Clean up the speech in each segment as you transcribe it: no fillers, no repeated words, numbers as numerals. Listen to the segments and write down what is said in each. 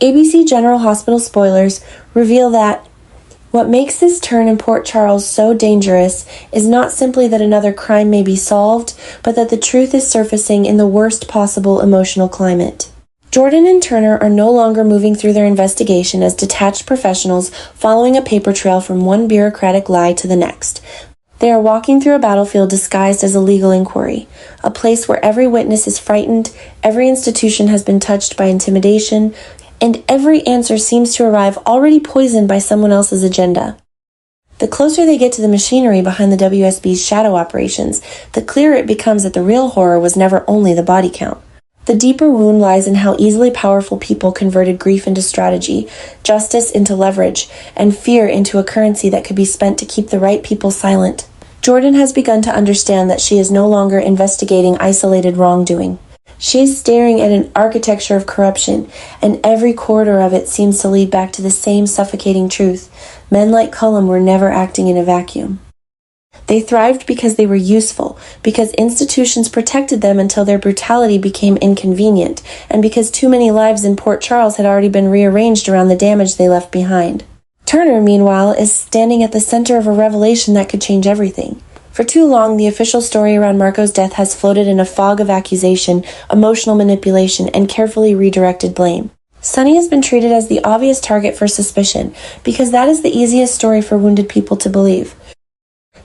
ABC General Hospital Spoilers reveal that what makes this turn in Port Charles so dangerous is not simply that another crime may be solved, but that the truth is surfacing in the worst possible emotional climate. Jordan and Turner are no longer moving through their investigation as detached professionals following a paper trail from one bureaucratic lie to the next. They are walking through a battlefield disguised as a legal inquiry, a place where every witness is frightened, every institution has been touched by intimidation, and every answer seems to arrive already poisoned by someone else's agenda. The closer they get to the machinery behind the WSB's shadow operations, the clearer it becomes that the real horror was never only the body count. The deeper wound lies in how easily powerful people converted grief into strategy, justice into leverage, and fear into a currency that could be spent to keep the right people silent. Jordan has begun to understand that she is no longer investigating isolated wrongdoing. She is staring at an architecture of corruption, and every corridor of it seems to lead back to the same suffocating truth. Men like Cullum were never acting in a vacuum. They thrived because they were useful, because institutions protected them until their brutality became inconvenient, and because too many lives in Port Charles had already been rearranged around the damage they left behind. Turner, meanwhile, is standing at the center of a revelation that could change everything. For too long, the official story around Marco's death has floated in a fog of accusation, emotional manipulation, and carefully redirected blame. Sonny has been treated as the obvious target for suspicion, because that is the easiest story for wounded people to believe.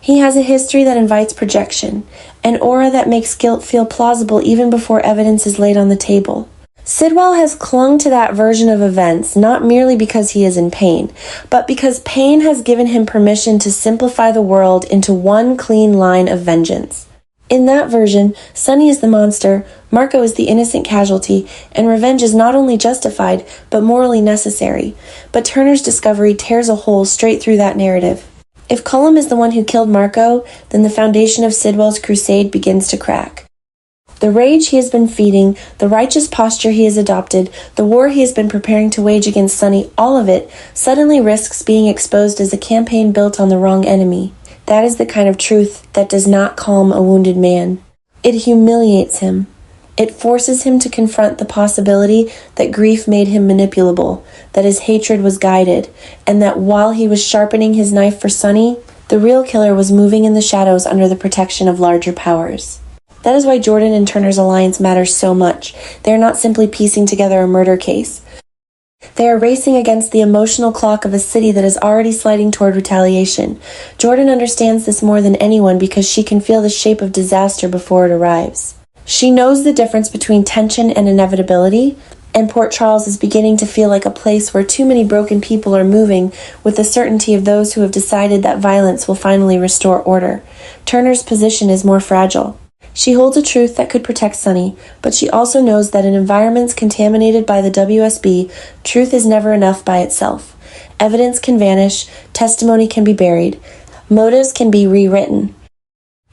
He has a history that invites projection, an aura that makes guilt feel plausible even before evidence is laid on the table. Sidwell has clung to that version of events not merely because he is in pain, but because pain has given him permission to simplify the world into one clean line of vengeance. In that version, Sonny is the monster, Marco is the innocent casualty, and revenge is not only justified, but morally necessary. But Turner's discovery tears a hole straight through that narrative. If Cullum is the one who killed Marco, then the foundation of Sidwell's crusade begins to crack. The rage he has been feeding, the righteous posture he has adopted, the war he has been preparing to wage against Sonny, all of it suddenly risks being exposed as a campaign built on the wrong enemy. That is the kind of truth that does not calm a wounded man. It humiliates him. It forces him to confront the possibility that grief made him manipulable, that his hatred was guided, and that while he was sharpening his knife for Sonny, the real killer was moving in the shadows under the protection of larger powers. That is why Jordan and Turner's alliance matters so much. They are not simply piecing together a murder case. They are racing against the emotional clock of a city that is already sliding toward retaliation. Jordan understands this more than anyone because she can feel the shape of disaster before it arrives. She knows the difference between tension and inevitability, and Port Charles is beginning to feel like a place where too many broken people are moving with the certainty of those who have decided that violence will finally restore order. Turner's position is more fragile. She holds a truth that could protect Sonny, but she also knows that in environments contaminated by the WSB, truth is never enough by itself. Evidence can vanish, testimony can be buried, motives can be rewritten.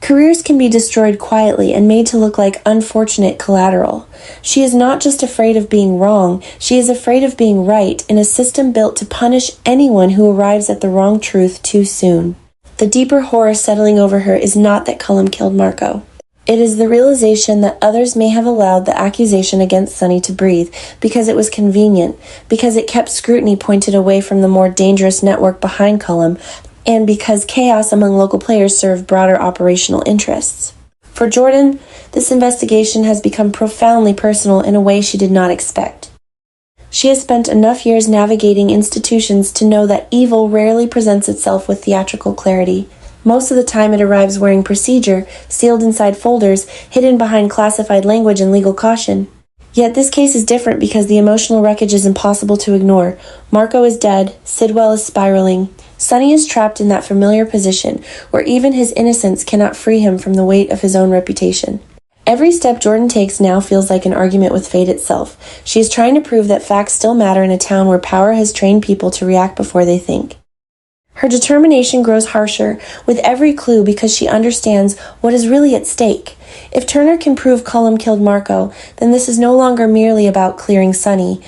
Careers can be destroyed quietly and made to look like unfortunate collateral. She is not just afraid of being wrong, she is afraid of being right in a system built to punish anyone who arrives at the wrong truth too soon. The deeper horror settling over her is not that Cullum killed Marco. It is the realization that others may have allowed the accusation against Sonny to breathe because it was convenient, because it kept scrutiny pointed away from the more dangerous network behind Cullum, and because chaos among local players served broader operational interests. For Jordan, this investigation has become profoundly personal in a way she did not expect. She has spent enough years navigating institutions to know that evil rarely presents itself with theatrical clarity. Most of the time it arrives wearing procedure, sealed inside folders, hidden behind classified language and legal caution. Yet this case is different because the emotional wreckage is impossible to ignore. Marco is dead, Sidwell is spiraling. Sonny is trapped in that familiar position, where even his innocence cannot free him from the weight of his own reputation. Every step Jordan takes now feels like an argument with fate itself. She is trying to prove that facts still matter in a town where power has trained people to react before they think. Her determination grows harsher with every clue because she understands what is really at stake. If Turner can prove Cullum killed Marco, then this is no longer merely about clearing Sonny.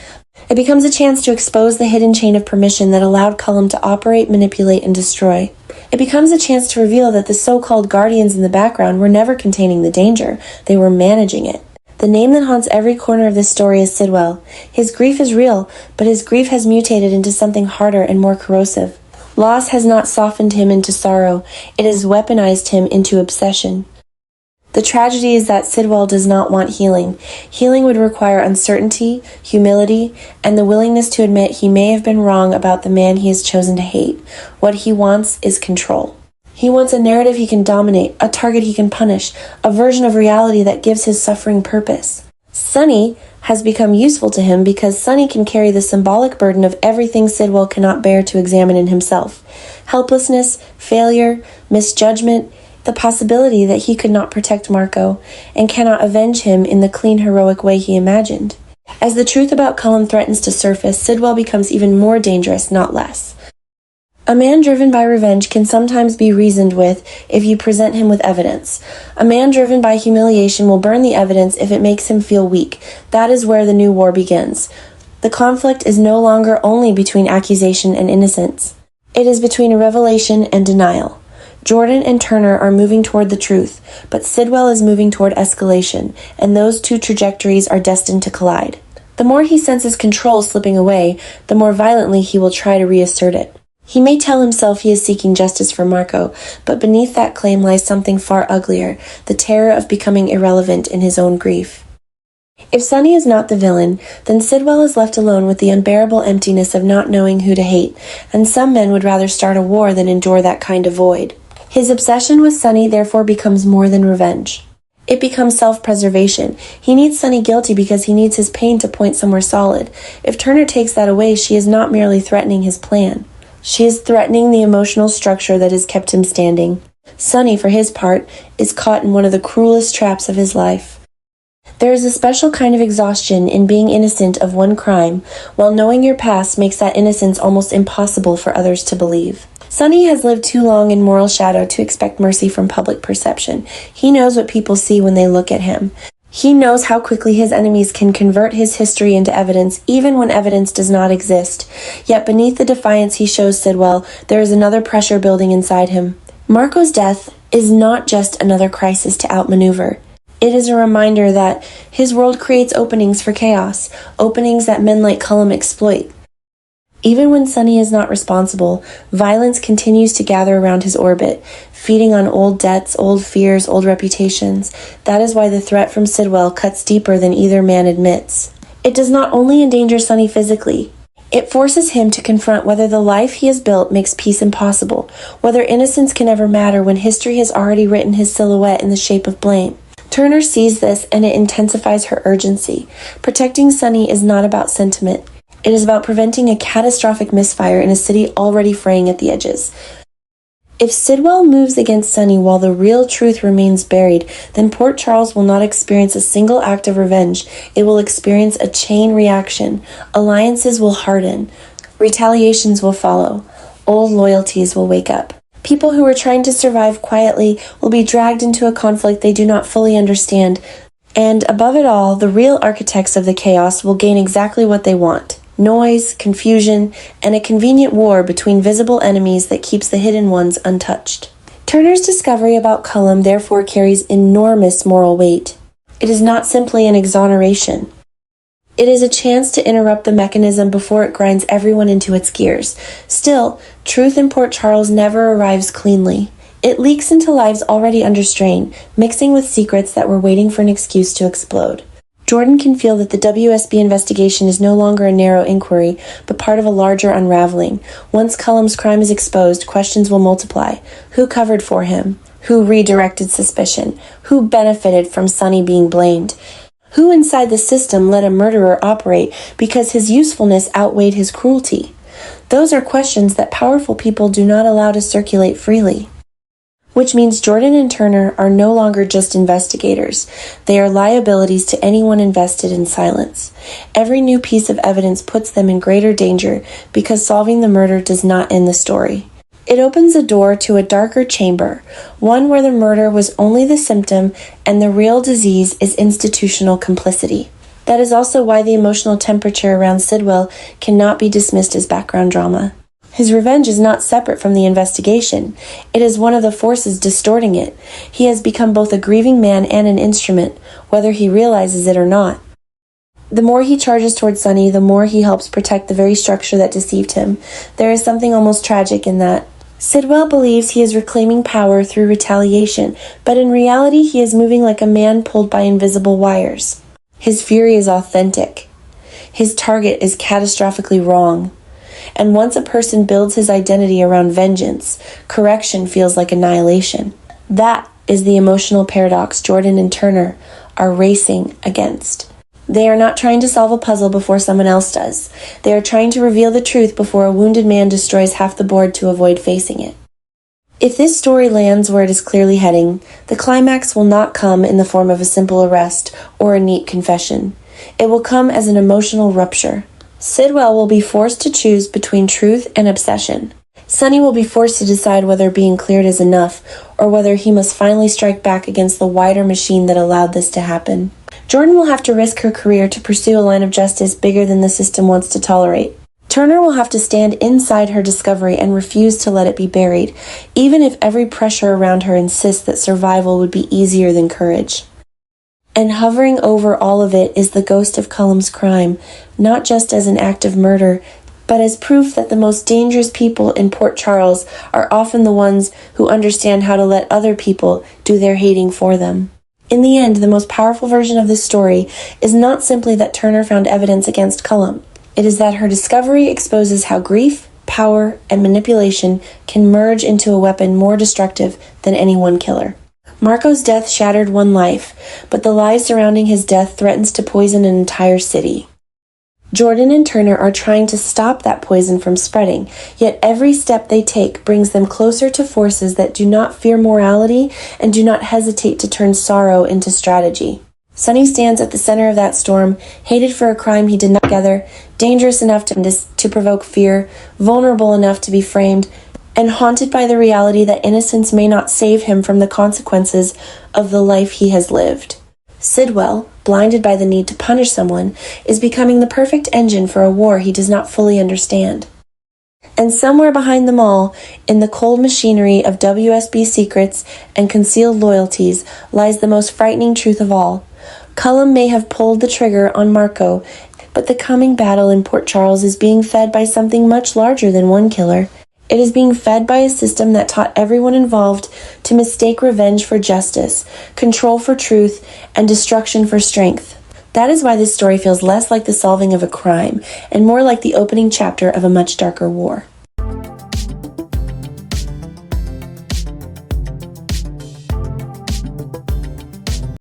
It becomes a chance to expose the hidden chain of permission that allowed Cullum to operate, manipulate, and destroy. It becomes a chance to reveal that the so-called guardians in the background were never containing the danger, they were managing it. The name that haunts every corner of this story is Sidwell. His grief is real, but his grief has mutated into something harder and more corrosive. Loss has not softened him into sorrow, it has weaponized him into obsession. The tragedy is that Sidwell does not want healing. Healing would require uncertainty, humility, and the willingness to admit he may have been wrong about the man he has chosen to hate. What he wants is control. He wants a narrative he can dominate, a target he can punish, a version of reality that gives his suffering purpose. Sonny has become useful to him because Sonny can carry the symbolic burden of everything Sidwell cannot bear to examine in himself. Helplessness, failure, misjudgment, the possibility that he could not protect Marco and cannot avenge him in the clean, heroic way he imagined. As the truth about Cullum threatens to surface, Sidwell becomes even more dangerous, not less. A man driven by revenge can sometimes be reasoned with if you present him with evidence. A man driven by humiliation will burn the evidence if it makes him feel weak. That is where the new war begins. The conflict is no longer only between accusation and innocence. It is between revelation and denial. Jordan and Turner are moving toward the truth, but Sidwell is moving toward escalation, and those two trajectories are destined to collide. The more he senses control slipping away, the more violently he will try to reassert it. He may tell himself he is seeking justice for Marco, but beneath that claim lies something far uglier, the terror of becoming irrelevant in his own grief. If Sonny is not the villain, then Sidwell is left alone with the unbearable emptiness of not knowing who to hate, and some men would rather start a war than endure that kind of void. His obsession with Sonny therefore becomes more than revenge. It becomes self-preservation. He needs Sonny guilty because he needs his pain to point somewhere solid. If Turner takes that away, she is not merely threatening his plan. She is threatening the emotional structure that has kept him standing. Sonny, for his part, is caught in one of the cruelest traps of his life. There is a special kind of exhaustion in being innocent of one crime, while knowing your past makes that innocence almost impossible for others to believe. Sonny has lived too long in moral shadow to expect mercy from public perception. He knows what people see when they look at him. He knows how quickly his enemies can convert his history into evidence, even when evidence does not exist. Yet beneath the defiance he shows Sidwell, there is another pressure building inside him. Marco's death is not just another crisis to outmaneuver. It is a reminder that his world creates openings for chaos, openings that men like Cullum exploit. Even when Sonny is not responsible, violence continues to gather around his orbit, feeding on old debts, old fears, old reputations. That is why the threat from Sidwell cuts deeper than either man admits. It does not only endanger Sonny physically. It forces him to confront whether the life he has built makes peace impossible, whether innocence can ever matter when history has already written his silhouette in the shape of blame. Turner sees this and it intensifies her urgency. Protecting Sonny is not about sentiment. It is about preventing a catastrophic misfire in a city already fraying at the edges. If Sidwell moves against Sonny while the real truth remains buried, then Port Charles will not experience a single act of revenge. It will experience a chain reaction. Alliances will harden. Retaliations will follow. Old loyalties will wake up. People who are trying to survive quietly will be dragged into a conflict they do not fully understand. And above it all, the real architects of the chaos will gain exactly what they want. Noise, confusion, and a convenient war between visible enemies that keeps the hidden ones untouched. Turner's discovery about Cullum therefore carries enormous moral weight. It is not simply an exoneration. It is a chance to interrupt the mechanism before it grinds everyone into its gears. Still, truth in Port Charles never arrives cleanly. It leaks into lives already under strain, mixing with secrets that were waiting for an excuse to explode. Jordan can feel that the WSB investigation is no longer a narrow inquiry, but part of a larger unraveling. Once Cullum's crime is exposed, questions will multiply. Who covered for him? Who redirected suspicion? Who benefited from Sonny being blamed? Who inside the system let a murderer operate because his usefulness outweighed his cruelty? Those are questions that powerful people do not allow to circulate freely. Which means Jordan and Turner are no longer just investigators. They are liabilities to anyone invested in silence. Every new piece of evidence puts them in greater danger because solving the murder does not end the story. It opens a door to a darker chamber, one where the murder was only the symptom and the real disease is institutional complicity. That is also why the emotional temperature around Sidwell cannot be dismissed as background drama. His revenge is not separate from the investigation. It is one of the forces distorting it. He has become both a grieving man and an instrument, whether he realizes it or not. The more he charges toward Sonny, the more he helps protect the very structure that deceived him. There is something almost tragic in that. Sidwell believes he is reclaiming power through retaliation, but in reality he is moving like a man pulled by invisible wires. His fury is authentic. His target is catastrophically wrong. And once a person builds his identity around vengeance, correction feels like annihilation. That is the emotional paradox Jordan and Turner are racing against. They are not trying to solve a puzzle before someone else does. They are trying to reveal the truth before a wounded man destroys half the board to avoid facing it. If this story lands where it is clearly heading, the climax will not come in the form of a simple arrest or a neat confession. It will come as an emotional rupture. Sidwell will be forced to choose between truth and obsession. Sonny will be forced to decide whether being cleared is enough, or whether he must finally strike back against the wider machine that allowed this to happen. Jordan will have to risk her career to pursue a line of justice bigger than the system wants to tolerate. Turner will have to stand inside her discovery and refuse to let it be buried, even if every pressure around her insists that survival would be easier than courage. And hovering over all of it is the ghost of Cullum's crime, not just as an act of murder, but as proof that the most dangerous people in Port Charles are often the ones who understand how to let other people do their hating for them. In the end, the most powerful version of this story is not simply that Turner found evidence against Cullum. It is that her discovery exposes how grief, power, and manipulation can merge into a weapon more destructive than any one killer. Marco's death shattered one life, but the lie surrounding his death threatens to poison an entire city. Jordan and Turner are trying to stop that poison from spreading, yet every step they take brings them closer to forces that do not fear morality and do not hesitate to turn sorrow into strategy. Sonny stands at the center of that storm, hated for a crime he did not together, dangerous enough to provoke fear, vulnerable enough to be framed, and haunted by the reality that innocence may not save him from the consequences of the life he has lived. Sidwell, blinded by the need to punish someone, is becoming the perfect engine for a war he does not fully understand. And somewhere behind them all, in the cold machinery of WSB secrets and concealed loyalties, lies the most frightening truth of all. Cullum may have pulled the trigger on Marco, but the coming battle in Port Charles is being fed by something much larger than one killer. It is being fed by a system that taught everyone involved to mistake revenge for justice, control for truth, and destruction for strength. That is why this story feels less like the solving of a crime and more like the opening chapter of a much darker war.